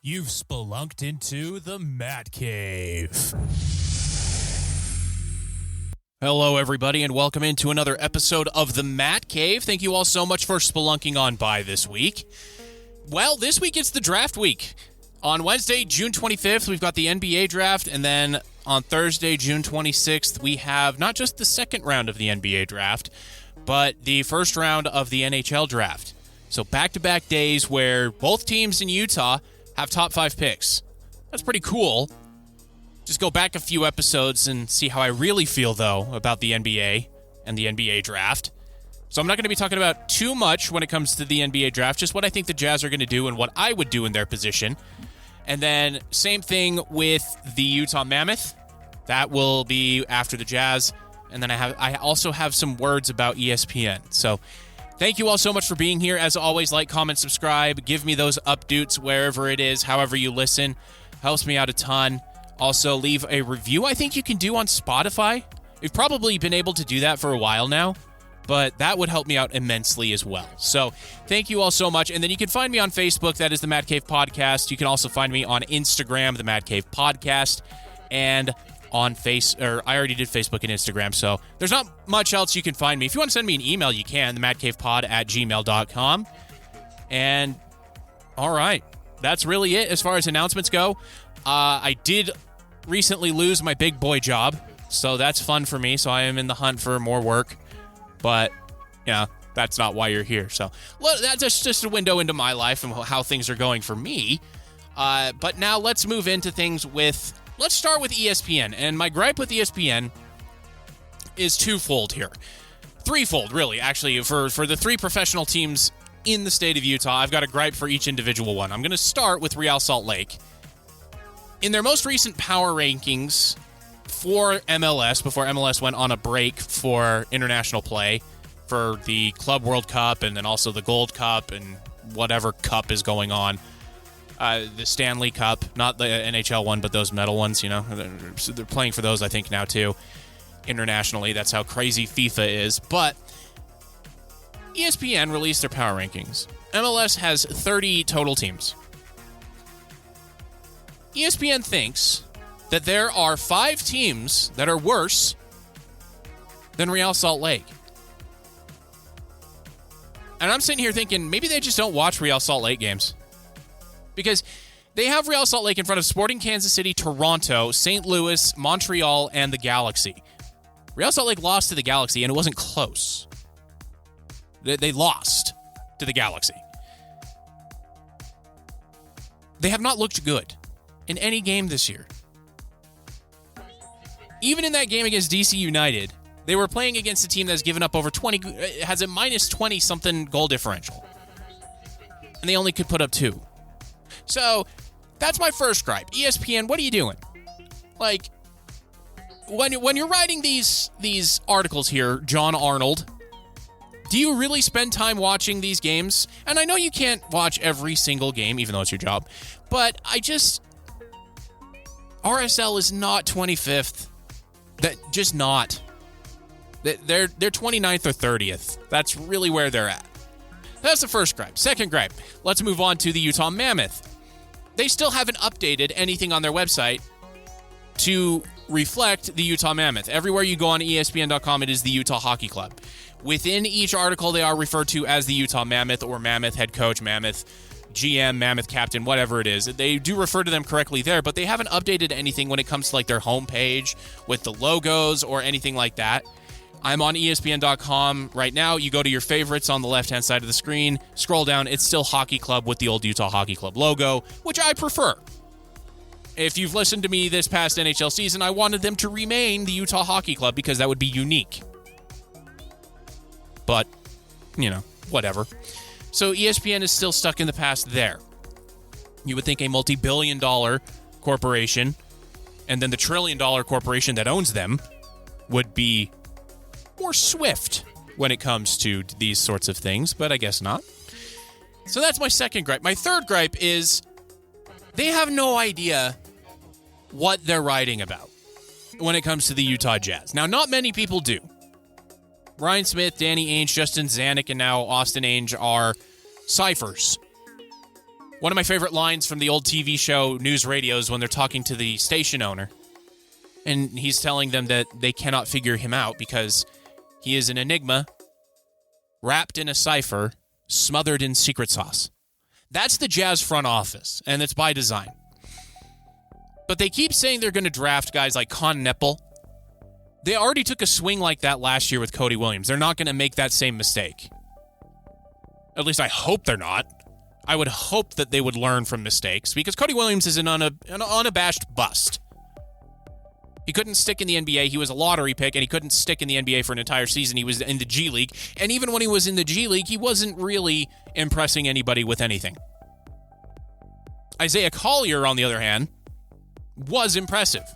You've spelunked into the Matt Cave. Hello, everybody, and welcome into another episode of the Matt Cave. Thank you all so much for spelunking on by this week. Well, this week it's the draft week. On Wednesday, June 25th, we've got the NBA draft, and then on Thursday, June 26th, we have not just the second round of the NBA draft, but the first round of the NHL draft. So back-to-back days where both teams in Utah have top 5 picks. That's pretty cool. Just go back a few episodes and see how I really feel, though, about the NBA and the NBA draft. So I'm not going to be talking about too much when it comes to the NBA draft, just what I think the Jazz are going to do and what I would do in their position. And then same thing with the Utah Mammoth. That will be after the Jazz. And then I also have some words about ESPN. So thank you all so much for being here. As always, like, comment, subscribe. Give me those updates wherever it is, however you listen. Helps me out a ton. Also, leave a review I think you can do on Spotify. We've probably been able to do that for a while now, but that would help me out immensely as well. So thank you all so much. And then you can find me on Facebook. That is the Matt Cave Podcast. You can also find me on Instagram, the Matt Cave Podcast, and on I already did Facebook and Instagram, so there's not much else you can find me. If you want to send me an email, you can, themattcavepod@gmail.com. And all right, that's really it as far as announcements go. I did recently lose my big boy job, so that's fun for me. So I am in the hunt for more work, but yeah, that's not why you're here. So that's just a window into my life and how things are going for me. But now let's move into things with... Let's start with ESPN, and my gripe with ESPN is twofold here. Threefold, really, actually, for the 3 professional teams in the state of Utah. I've got a gripe for each individual one. I'm going to start with Real Salt Lake. In their most recent power rankings for MLS, before MLS went on a break for international play, for the Club World Cup and then also the Gold Cup and whatever cup is going on, the Stanley Cup, not the NHL one, but those medal ones, you know. They're playing for those, I think, now, too, internationally. That's how crazy FIFA is. But ESPN released their power rankings. MLS has 30 total teams. ESPN thinks that there are 5 teams that are worse than Real Salt Lake. And I'm sitting here thinking, maybe they just don't watch Real Salt Lake games. Because they have Real Salt Lake in front of Sporting Kansas City, Toronto, St. Louis, Montreal, and the Galaxy. Real Salt Lake lost to the Galaxy, and it wasn't close. They lost to the Galaxy. They have not looked good in any game this year. Even in that game against DC United, they were playing against a team that's given up over 20, has a minus 20-something goal differential. And they only could put up 2. So, that's my first gripe. ESPN, what are you doing? Like, when you're writing these articles here, John Arnold, do you really spend time watching these games? And I know you can't watch every single game, even though it's your job, but RSL is not 25th. Just not. They're 29th or 30th. That's really where they're at. That's the first gripe. Second gripe, let's move on to the Utah Mammoth. They still haven't updated anything on their website to reflect the Utah Mammoth. Everywhere you go on ESPN.com, it is the Utah Hockey Club. Within each article, they are referred to as the Utah Mammoth or Mammoth head coach, Mammoth GM, Mammoth captain, whatever it is. They do refer to them correctly there, but they haven't updated anything when it comes to like their homepage with the logos or anything like that. I'm on ESPN.com right now. You go to your favorites on the left-hand side of the screen. Scroll down. It's still Hockey Club with the old Utah Hockey Club logo, which I prefer. If you've listened to me this past NHL season, I wanted them to remain the Utah Hockey Club because that would be unique. But, whatever. So ESPN is still stuck in the past there. You would think a multi-billion-dollar corporation and then the trillion-dollar corporation that owns them would be more swift when it comes to these sorts of things, but I guess not. So that's my second gripe. My third gripe is they have no idea what they're writing about when it comes to the Utah Jazz. Now, not many people do. Ryan Smith, Danny Ainge, Justin Zanuck, and now Austin Ainge are ciphers One of my favorite lines from the old TV show News Radio is when they're talking to the station owner, and he's telling them that they cannot figure him out because he is an enigma, wrapped in a cipher, smothered in secret sauce. That's the Jazz front office, and it's by design. But they keep saying they're going to draft guys like Con Nepal. They already took a swing like that last year with Cody Williams. They're not going to make that same mistake. At least I hope they're not. I would hope that they would learn from mistakes because Cody Williams is an unabashed bust. He couldn't stick in the NBA. He was a lottery pick, and he couldn't stick in the NBA for an entire season. He was in the G League, and even when he was in the G League, he wasn't really impressing anybody with anything. Isaiah Collier, on the other hand, was impressive.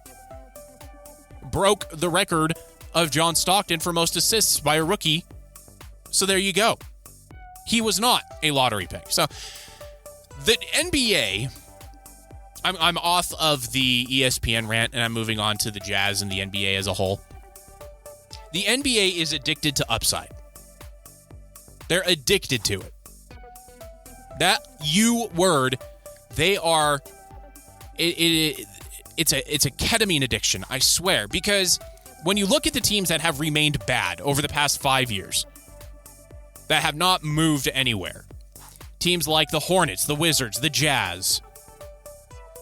Broke the record of John Stockton for most assists by a rookie. So there you go. He was not a lottery pick. So the NBA, I'm off of the ESPN rant and I'm moving on to the Jazz and the NBA as a whole. The NBA is addicted to upside. They're addicted to it. That U word, they are, it's a ketamine addiction, I swear. Because when you look at the teams that have remained bad over the past 5 years, that have not moved anywhere, teams like the Hornets, the Wizards, the Jazz,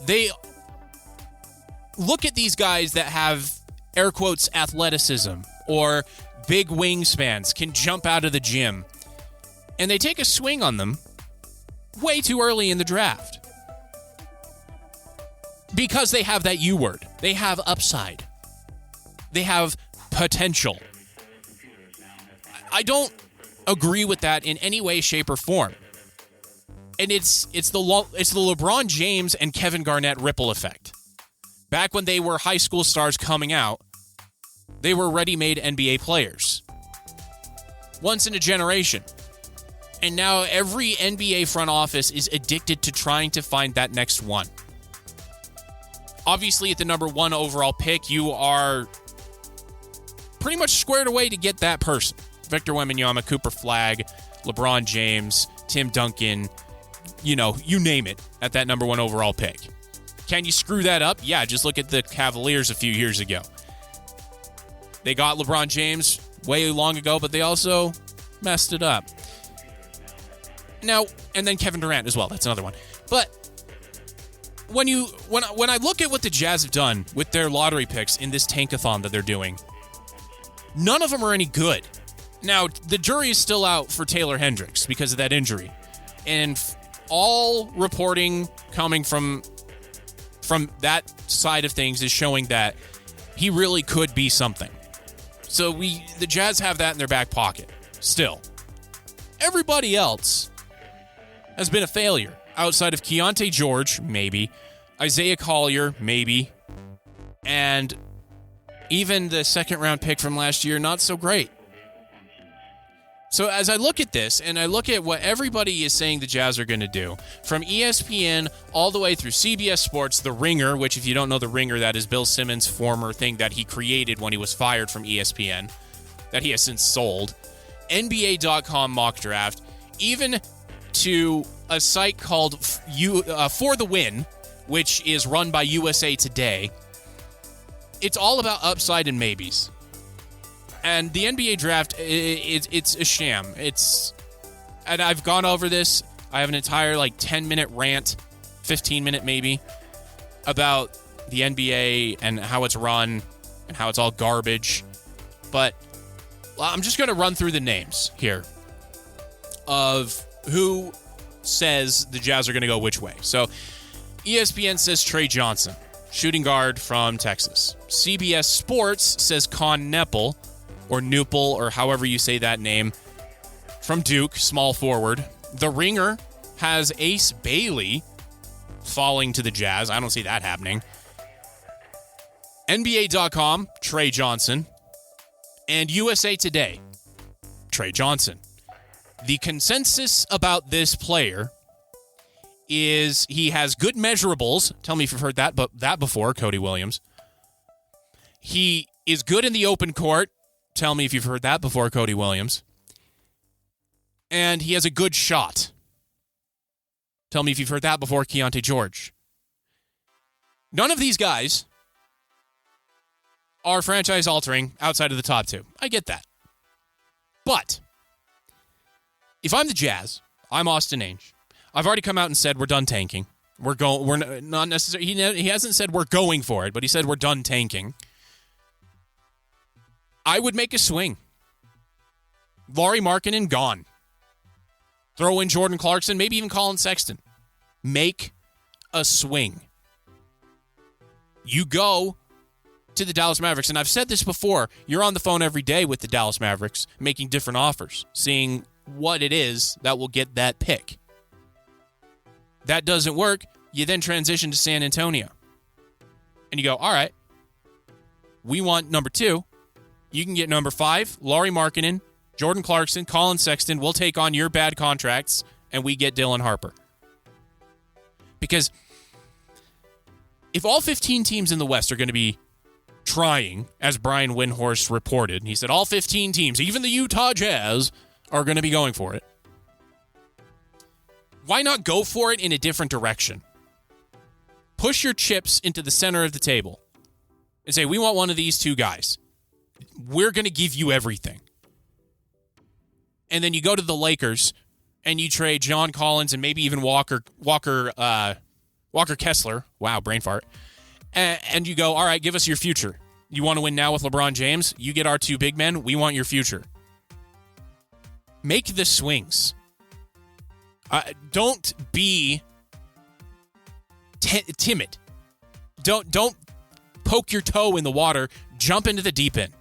they look at these guys that have, air quotes, athleticism or big wingspans, can jump out of the gym, and they take a swing on them way too early in the draft. Because they have that U word. They have upside. They have potential. I don't agree with that in any way, shape, or form. And it's the LeBron James and Kevin Garnett ripple effect. Back when they were high school stars coming out, they were ready-made NBA players. Once in a generation. And now every NBA front office is addicted to trying to find that next one. Obviously, at the number 1 overall pick, you are pretty much squared away to get that person. Victor Wembanyama, Cooper Flagg, LeBron James, Tim Duncan, you name it, at that number 1 overall pick. Can you screw that up? Yeah, just look at the Cavaliers a few years ago. They got LeBron James way long ago, but they also messed it up. Now, and then Kevin Durant as well. That's another one. But when I look at what the Jazz have done with their lottery picks in this tankathon that they're doing, none of them are any good. Now, the jury is still out for Taylor Hendricks because of that injury. And all reporting coming from that side of things is showing that he really could be something. So the Jazz have that in their back pocket still. Everybody else has been a failure outside of Keontae George, maybe, Isaiah Collier, maybe, and even the second-round pick from last year, not so great. So as I look at this, and I look at what everybody is saying the Jazz are going to do, from ESPN all the way through CBS Sports, The Ringer, which if you don't know The Ringer, that is Bill Simmons' former thing that he created when he was fired from ESPN, that he has since sold, NBA.com mock draft, even to a site called For the Win, which is run by USA Today. It's all about upside and maybes. And the NBA draft, it's a sham. And I've gone over this. I have an entire 10-minute rant, 15-minute maybe, about the NBA and how it's run and how it's all garbage. But I'm just going to run through the names here of who says the Jazz are going to go which way. So ESPN says Trey Johnson, shooting guard from Texas. CBS Sports says Con Nepal, or Nupel, or however you say that name, from Duke, small forward. The Ringer has Ace Bailey falling to the Jazz. I don't see that happening. NBA.com, Trey Johnson. And USA Today, Trey Johnson. The consensus about this player is he has good measurables. Tell me if you've heard that before, Cody Williams. He is good in the open court. Tell me if you've heard that before, Cody Williams. And he has a good shot. Tell me if you've heard that before, Keontae George. None of these guys are franchise-altering outside of the top two. I get that. But if I'm the Jazz, I'm Austin Ainge. I've already come out and said we're done tanking. We're not necessarily. He hasn't said we're going for it, but he said we're done tanking. I would make a swing. Lauri Markkanen gone. Throw in Jordan Clarkson, maybe even Colin Sexton. Make a swing. You go to the Dallas Mavericks, and I've said this before, you're on the phone every day with the Dallas Mavericks, making different offers, seeing what it is that will get that pick. That doesn't work, you then transition to San Antonio. And you go, all right, we want number 2. You can get number 5, Lauri Markkanen, Jordan Clarkson, Colin Sexton. We'll take on your bad contracts, and we get Dylan Harper. Because if all 15 teams in the West are going to be trying, as Brian Windhorst reported, he said all 15 teams, even the Utah Jazz, are going to be going for it. Why not go for it in a different direction? Push your chips into the center of the table and say, we want one of these 2 guys. We're going to give you everything. And then you go to the Lakers and you trade John Collins and maybe even Walker Kessler. Wow, brain fart. And you go, all right, give us your future. You want to win now with LeBron James? You get our 2 big men. We want your future. Make the swings. Don't be timid. Don't poke your toe in the water. Jump into the deep end.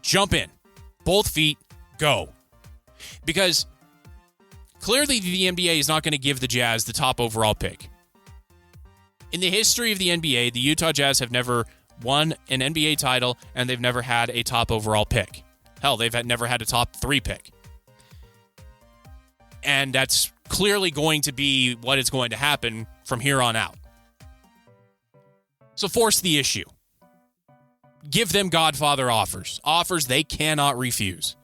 Jump in. Both feet, go. Because clearly the NBA is not going to give the Jazz the top overall pick. In the history of the NBA, the Utah Jazz have never won an NBA title, and they've never had a top overall pick. Hell, they've never had a top 3 pick. And that's clearly going to be what is going to happen from here on out. So force the issue. Give them Godfather offers. Offers they cannot refuse.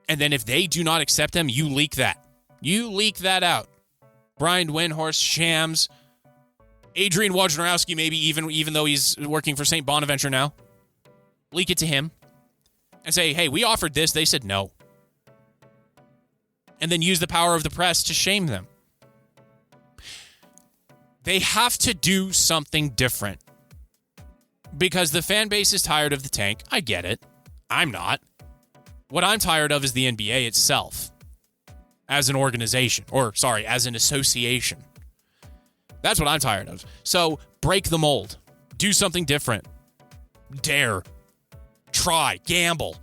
And then if they do not accept them, you leak that. You leak that out. Brian Windhorst, Shams, Adrian Wojnarowski, maybe even though he's working for St. Bonaventure now. Leak it to him. And say, hey, we offered this. They said no. And then use the power of the press to shame them. They have to do something different. Because the fan base is tired of the tank. I get it. I'm not. What I'm tired of is the NBA itself. As an organization. As an association. That's what I'm tired of. So, break the mold. Do something different. Dare. Try. Gamble.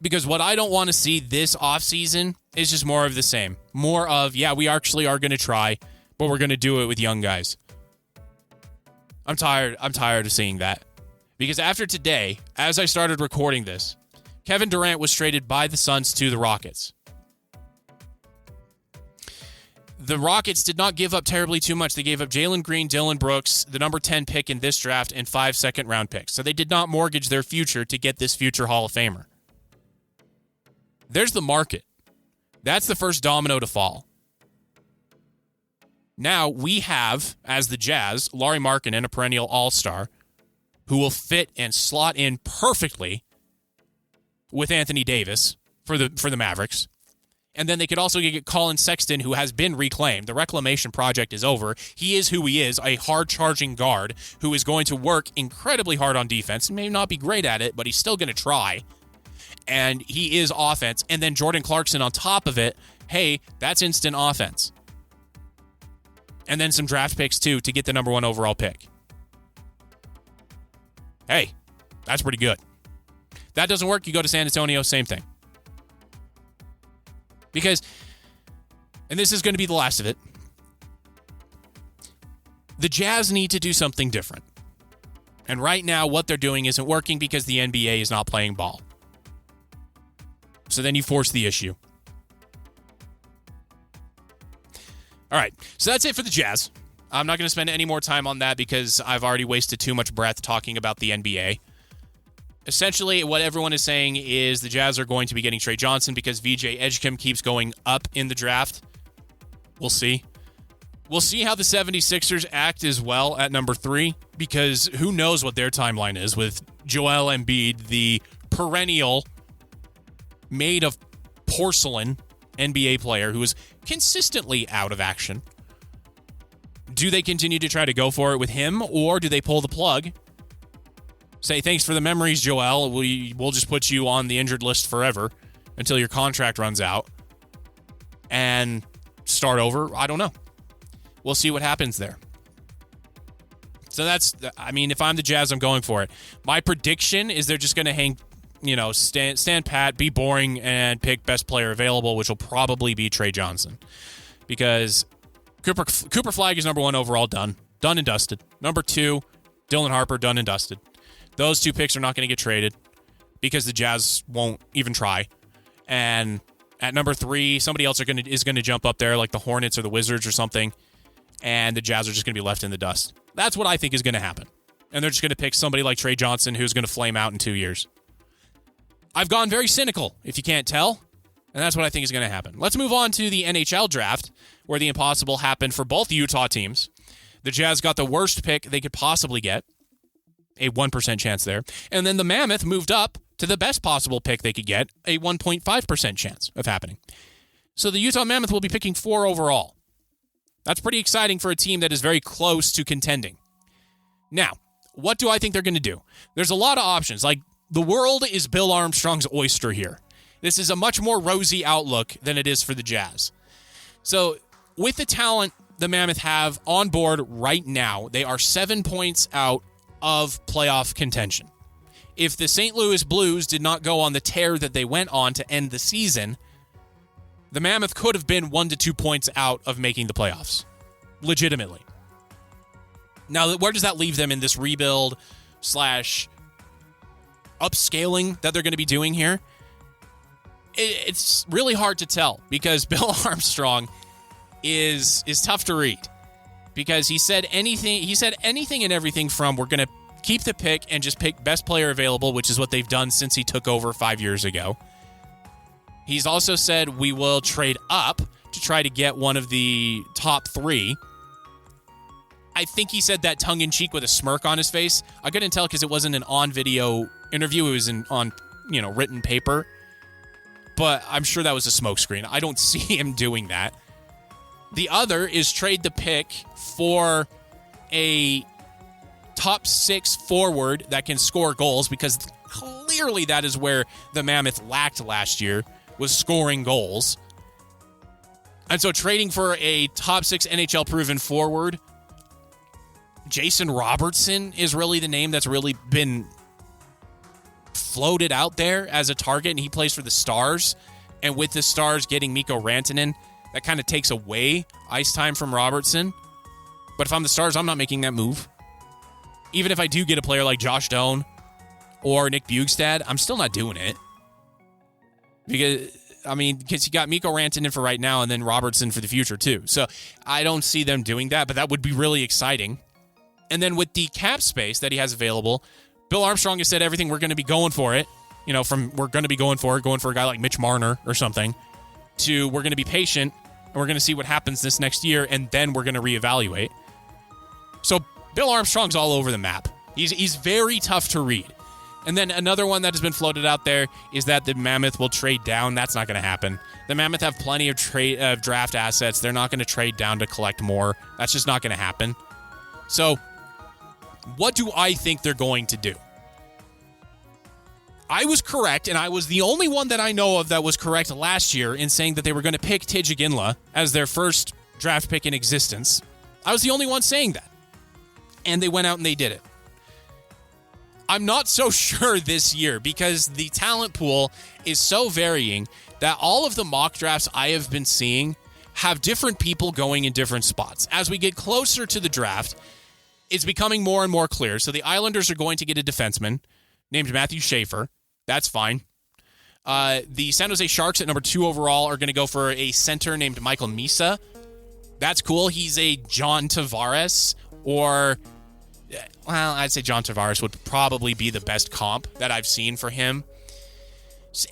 Because what I don't want to see this offseason is just more of the same. More of, yeah, we actually are going to try, but we're going to do it with young guys. I'm tired of seeing that. Because after today, as I started recording this, Kevin Durant was traded by the Suns to the Rockets. The Rockets did not give up terribly too much. They gave up Jalen Green, Dylan Brooks, the number 10 pick in this draft, and 5 second-round picks. So they did not mortgage their future to get this future Hall of Famer. There's the market. That's the first domino to fall. Now we have, as the Jazz, Lauri Markkanen, a perennial all-star, who will fit and slot in perfectly with Anthony Davis for the Mavericks. And then they could also get Colin Sexton, who has been reclaimed. The reclamation project is over. He is who he is, a hard-charging guard who is going to work incredibly hard on defense. He may not be great at it, but he's still going to try. And he is offense. And then Jordan Clarkson on top of it, hey, that's instant offense. And then some draft picks, too, to get the number 1 overall pick. Hey, that's pretty good. That doesn't work, you go to San Antonio, same thing. Because, and this is going to be the last of it, the Jazz need to do something different. And right now, what they're doing isn't working because the NBA is not playing ball. So then you force the issue. All right, so that's it for the Jazz. I'm not going to spend any more time on that because I've already wasted too much breath talking about the NBA. Essentially, what everyone is saying is the Jazz are going to be getting Trey Johnson because VJ Edgecombe keeps going up in the draft. We'll see. We'll see how the 76ers act as well at number 3, because who knows what their timeline is with Joel Embiid, the perennial made of porcelain NBA player who is consistently out of action. Do they continue to try to go for it with him, or do they pull the plug? Say, thanks for the memories, Joel. We'll just put you on the injured list forever until your contract runs out and start over. I don't know. We'll see what happens there. So if I'm the Jazz, I'm going for it. My prediction is they're just going to hang, stand pat, be boring, and pick best player available, which will probably be Trey Johnson. Because Cooper Flag is number 1 overall, done and dusted. Number 2, Dylan Harper, done and dusted. Those 2 picks are not going to get traded because the Jazz won't even try. And at number 3, somebody else is going to jump up there, like the Hornets or the Wizards or something, and the Jazz are just going to be left in the dust. That's what I think is going to happen. And they're just going to pick somebody like Trey Johnson who's going to flame out in 2 years. I've gone very cynical, if you can't tell, and that's what I think is going to happen. Let's move on to the NHL draft, where the impossible happened for both Utah teams. The Jazz got the worst pick they could possibly get, a 1% chance there. And then the Mammoth moved up to the best possible pick they could get, a 1.5% chance of happening. So the Utah Mammoth will be picking 4 overall. That's pretty exciting for a team that is very close to contending. Now, what do I think they're going to do? There's a lot of options. Like, the world is Bill Armstrong's oyster here. This is a much more rosy outlook than it is for the Jazz. So, with the talent the Mammoth have on board right now, they are 7 points out of playoff contention. If the St. Louis Blues did not go on the tear that they went on to end the season, the Mammoth could have been 1 to 2 points out of making the playoffs. Legitimately. Now, where does that leave them in this rebuild / upscaling that they're going to be doing here? It's really hard to tell because Bill Armstrong is tough to read, because he said anything and everything from we're going to keep the pick and just pick best player available, which is what they've done since he took over 5 years ago. He's also said we will trade up to try to get one of the top 3. I think he said that tongue-in-cheek with a smirk on his face. I couldn't tell because it wasn't an on-video interview. It was on written paper. But I'm sure that was a smokescreen. I don't see him doing that. The other is trade the pick for a top 6 forward that can score goals, because clearly that is where the Mammoth lacked last year, was scoring goals. And so trading for a top 6 NHL proven forward, Jason Robertson is really the name that's really been floated out there as a target, and he plays for the Stars. And with the Stars getting Mikko Rantanen, that kind of takes away ice time from Robertson. But if I'm the Stars, I'm not making that move. Even if I do get a player like Josh Doan or Nick Bjugstad, I'm still not doing it. Because you got Mikko Rantanen for right now and then Robertson for the future too. So I don't see them doing that, but that would be really exciting. And then with the cap space that he has available, Bill Armstrong has said everything, we're going to be going for it. From we're going to be going for a guy like Mitch Marner or something, to we're going to be patient and we're going to see what happens this next year, and then we're going to reevaluate. So Bill Armstrong's all over the map. He's very tough to read. And then another one that has been floated out there is that the Mammoth will trade down. That's not going to happen. The Mammoth have plenty of draft assets. They're not going to trade down to collect more. That's just not going to happen. So what do I think they're going to do? I was correct, and I was the only one that I know of that was correct last year in saying that they were going to pick Tidge Iginla as their first draft pick in existence. I was the only one saying that. And they went out and they did it. I'm not so sure this year, because the talent pool is so varying that all of the mock drafts I have been seeing have different people going in different spots. As we get closer to the draft, it's becoming more and more clear. So the Islanders are going to get a defenseman named Matthew Schaefer. That's fine. The San Jose Sharks at number 2 overall are going to go for a center named Michael Misa. That's cool. He's a John Tavares, or, well, I'd say John Tavares would probably be the best comp that I've seen for him.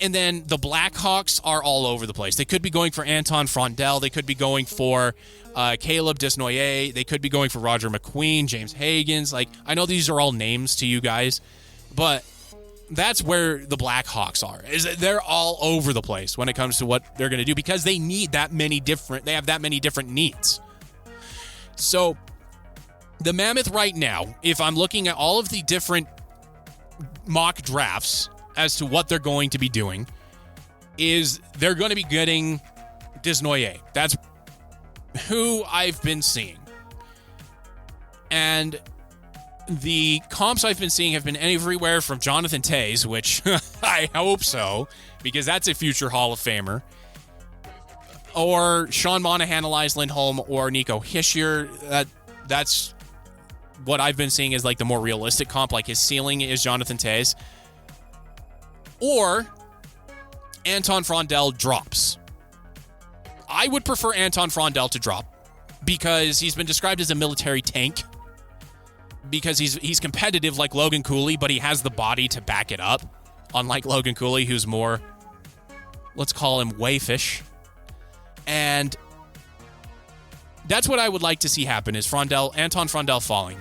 And then the Blackhawks are all over the place. They could be going for Anton Frondel. They could be going for Caleb Desnoyers. They could be going for Roger McQueen, James Hagans. Like, I know these are all names to you guys, but that's where the Blackhawks are. They're all over the place when it comes to what they're going to do because they need that many different. They have that many different needs. So the Mammoth right now, if I'm looking at all of the different mock drafts as to what they're going to be doing, is they're going to be getting Desnoyers. That's who I've been seeing. And the comps I've been seeing have been everywhere from Jonathan Toews, which I hope so, because that's a future Hall of Famer, or Sean Monahan, Elias Lindholm, or Nico Hischier. That's what I've been seeing as like the more realistic comp. Like his ceiling is Jonathan Toews. Or Anton Frondel drops. I would prefer Anton Frondel to drop because he's been described as a military tank, because he's competitive like Logan Cooley, but he has the body to back it up, unlike Logan Cooley, who's more, let's call him wayfish. And that's what I would like to see happen, is Anton Frondel falling.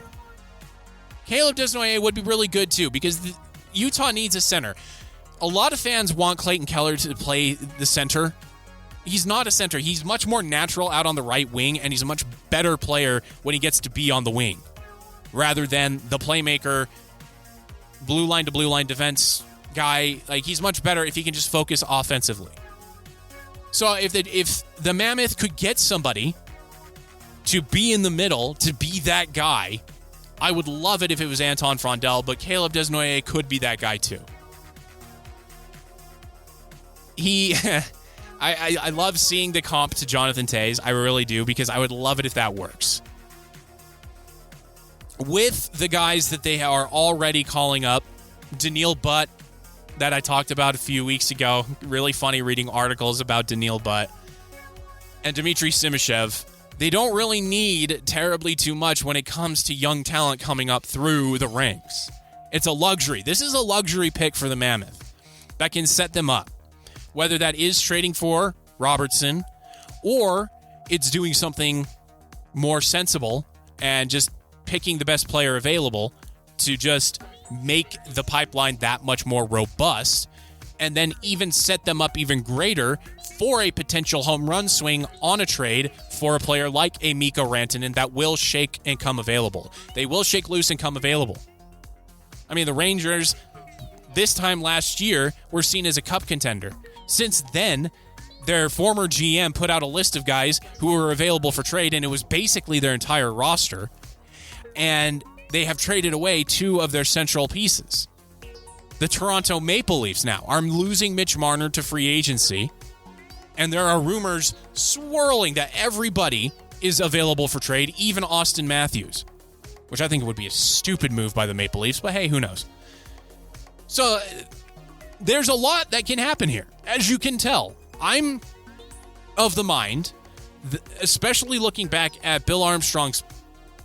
Caleb Desnoyers would be really good too, because Utah needs a center. A lot of fans want Clayton Keller to play the center. He's not a center. He's much more natural out on the right wing, and he's a much better player when he gets to be on the wing, rather than the playmaker, blue line to blue line defense guy. Like, he's much better if he can just focus offensively. So if the Mammoth could get somebody to be in the middle, to be that guy, I would love it if it was Anton Frondel, but Caleb Desnoyers could be that guy too. I love seeing the comp to Jonathan Toews. I really do, because I would love it if that works. With the guys that they are already calling up, Daniil Butt, that I talked about a few weeks ago, really funny reading articles about Daniil Butt, and Dmitry Simashev, they don't really need terribly too much when it comes to young talent coming up through the ranks. It's a luxury. This is a luxury pick for the Mammoth that can set them up. Whether that is trading for Robertson, or it's doing something more sensible and just picking the best player available to just make the pipeline that much more robust, and then even set them up even greater for a potential home run swing on a trade for a player like a Mikko Rantanen that will shake and come available. They will shake loose and come available. I mean, the Rangers this time last year were seen as a cup contender. Since then, their former GM put out a list of guys who were available for trade, and it was basically their entire roster. And they have traded away two of their central pieces. The Toronto Maple Leafs now are losing Mitch Marner to free agency, and there are rumors swirling that everybody is available for trade, even Austin Matthews, which I think would be a stupid move by the Maple Leafs, but hey, who knows? So there's a lot that can happen here. As you can tell, I'm of the mind, especially looking back at Bill Armstrong's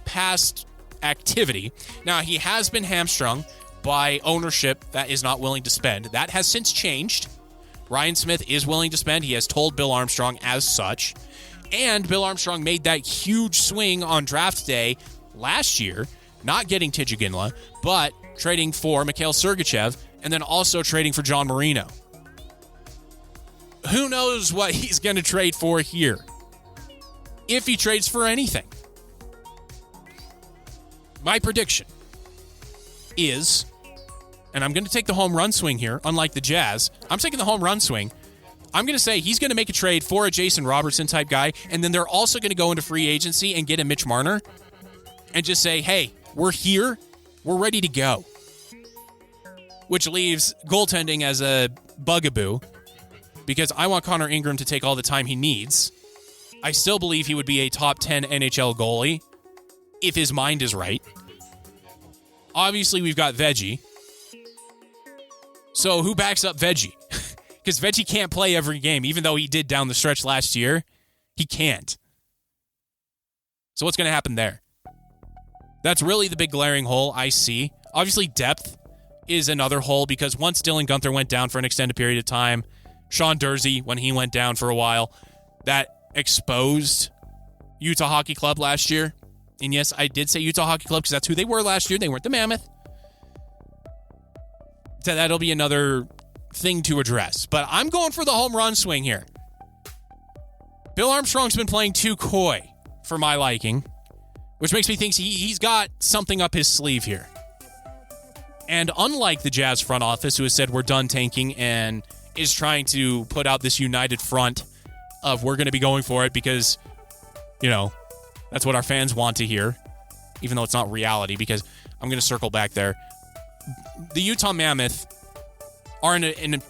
past activity. Now, he has been hamstrung by ownership that is not willing to spend. That has since changed. Ryan Smith is willing to spend. He has told Bill Armstrong as such. And Bill Armstrong made that huge swing on draft day last year, not getting Tijagila, but trading for Mikhail Sergachev, and then also trading for John Marino. Who knows what he's going to trade for here? If he trades for anything. My prediction is, and I'm going to take the home run swing here, unlike the Jazz. I'm taking the home run swing. I'm going to say he's going to make a trade for a Jason Robertson type guy, and then they're also going to go into free agency and get a Mitch Marner and just say, hey, we're here. We're ready to go. Which leaves goaltending as a bugaboo, because I want Connor Ingram to take all the time he needs. I still believe he would be a top 10 NHL goalie if his mind is right. Obviously, we've got Veggie. So who backs up Veggie? Because Veggie can't play every game, even though he did down the stretch last year. He can't. So what's going to happen there? That's really the big glaring hole I see. Obviously, depth. is another hole because once Dylan Gunther went down for an extended period of time, Sean Dursey, when he went down for a while, that exposed Utah Hockey Club last year. And yes, I did say Utah Hockey Club because that's who they were last year. They weren't the Mammoth. So that'll be another thing to address. But I'm going for the home run swing here. Bill Armstrong's been playing too coy for my liking, which makes me think he's got something up his sleeve here. And unlike the Jazz front office, who has said we're done tanking and is trying to put out this united front of we're going to be going for it because, that's what our fans want to hear, even though it's not reality, because I'm going to circle back there. The Utah Mammoth are in a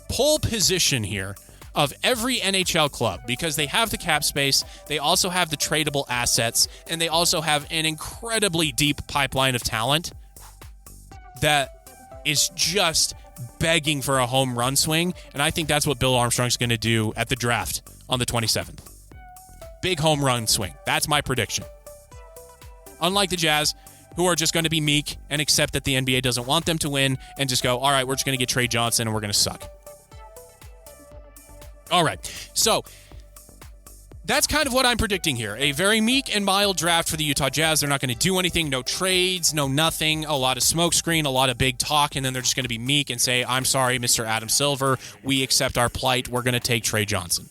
pole position here of every NHL club because they have the cap space, they also have the tradable assets, and they also have an incredibly deep pipeline of talent that is just begging for a home run swing, and I think that's what Bill Armstrong's going to do at the draft on the 27th. Big home run swing. That's my prediction. Unlike the Jazz, who are just going to be meek and accept that the NBA doesn't want them to win and just go, all right, we're just going to get Trey Johnson and we're going to suck. All right, so that's kind of what I'm predicting here. A very meek and mild draft for the Utah Jazz. They're not going to do anything, no trades, no nothing, a lot of smokescreen, a lot of big talk, and then they're just going to be meek and say, I'm sorry, Mr. Adam Silver, we accept our plight, we're going to take Trey Johnson.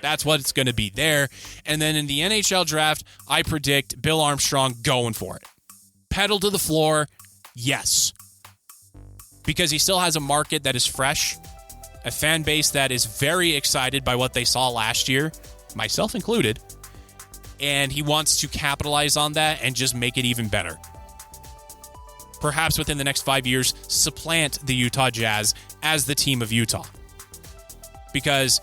That's what it's going to be there. And then in the NHL draft, I predict Bill Armstrong going for it. Pedal to the floor, yes. Because he still has a market that is fresh, a fan base that is very excited by what they saw last year, myself included, and he wants to capitalize on that and just make it even better. Perhaps within the next 5 years, supplant the Utah Jazz as the team of Utah. Because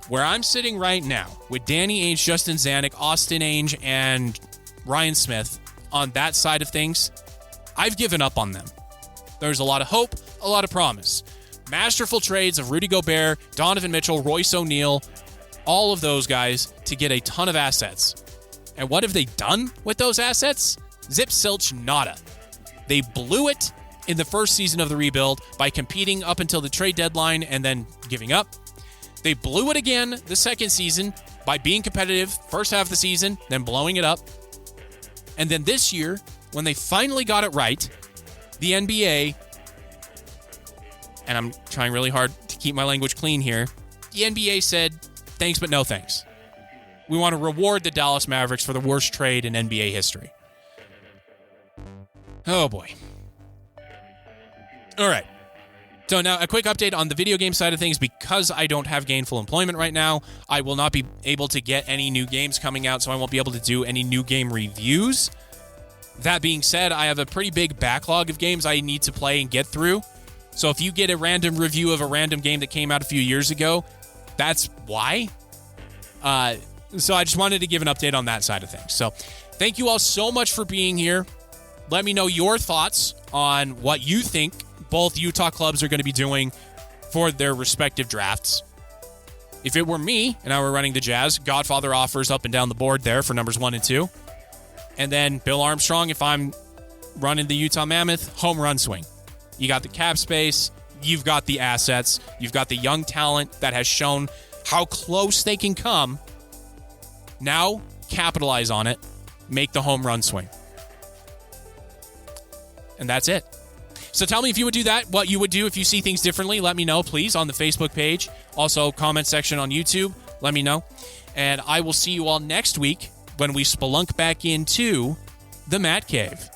where I'm sitting right now, with Danny Ainge, Justin Zanuck, Austin Ainge, and Ryan Smith on that side of things, I've given up on them. There's a lot of hope, a lot of promise. Masterful trades of Rudy Gobert, Donovan Mitchell, Royce O'Neal, all of those guys to get a ton of assets. And what have they done with those assets? Zip, silch, nada. They blew it in the first season of the rebuild by competing up until the trade deadline and then giving up. They blew it again the second season by being competitive first half of the season, then blowing it up. And then this year, when they finally got it right, the NBA, and I'm trying really hard to keep my language clean here, the NBA said, thanks, but no thanks. We want to reward the Dallas Mavericks for the worst trade in NBA history. Oh, boy. All right. So now a quick update on the video game side of things. Because I don't have gainful employment right now, I will not be able to get any new games coming out, so I won't be able to do any new game reviews. That being said, I have a pretty big backlog of games I need to play and get through. So if you get a random review of a random game that came out a few years ago, that's why. So I just wanted to give an update on that side of things. So thank you all so much for being here. Let me know your thoughts on what you think both Utah clubs are going to be doing for their respective drafts. If it were me and I were running the Jazz, Godfather offers up and down the board there for numbers 1 and 2. And then Bill Armstrong, if I'm running the Utah Mammoth, home run swing. You got the cap space, you've got the assets, you've got the young talent that has shown how close they can come. Now, capitalize on it, make the home run swing. And that's it. So tell me if you would do that, what you would do if you see things differently. Let me know, please, on the Facebook page. Also, comment section on YouTube. Let me know. And I will see you all next week when we spelunk back into the Matt Cave.